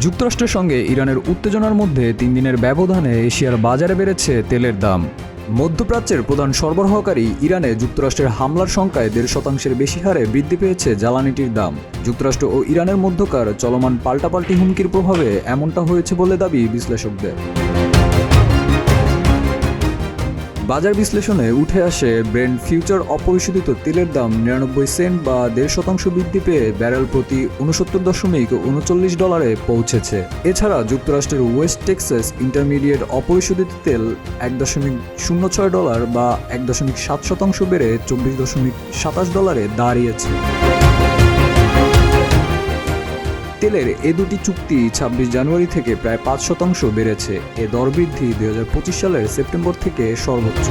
যুক্তরাষ্ট্রের সঙ্গে ইরানের উত্তেজনার মধ্যে 3 দিনের ব্যবধানে এশিয়ার বাজারে বেড়েছে তেলের দাম। মধ্যপ্রাচ্যের প্রধান সরবরাহকারী ইরানে যুক্তরাষ্ট্রের হামলার শঙ্কায় 1.5%-এর বেশি হারে বৃদ্ধি পেয়েছে জ্বালানিটির দাম। যুক্তরাষ্ট্র ও ইরানের মধ্যকার চলমান পাল্টাপাল্টি হুমকির প্রভাবে এমনটা হয়েছে বলে দাবি বিশ্লেষকদের। বাজার বিশ্লেষণে উঠে আসে ব্রেন্ট ফিউচার অপরিশোধিত তেলের দাম 99 সেন্ট বা 1.5% বৃদ্ধি পেয়ে ব্যারেল প্রতি $69.39 পৌঁছেছে। এছাড়া যুক্তরাষ্ট্রের ওয়েস্ট টেক্সাস ইন্টারমিডিয়েট অপরিশোধিত তেল $1.06 বা 1.7% বেড়ে $24.27 দাঁড়িয়েছে। তেলের এ দুটি চুক্তি 26 জানুয়ারি থেকে প্রায় 5% বেড়েছে। এ দর বৃদ্ধি 2025 সালের সেপ্টেম্বর থেকে সর্বোচ্চ।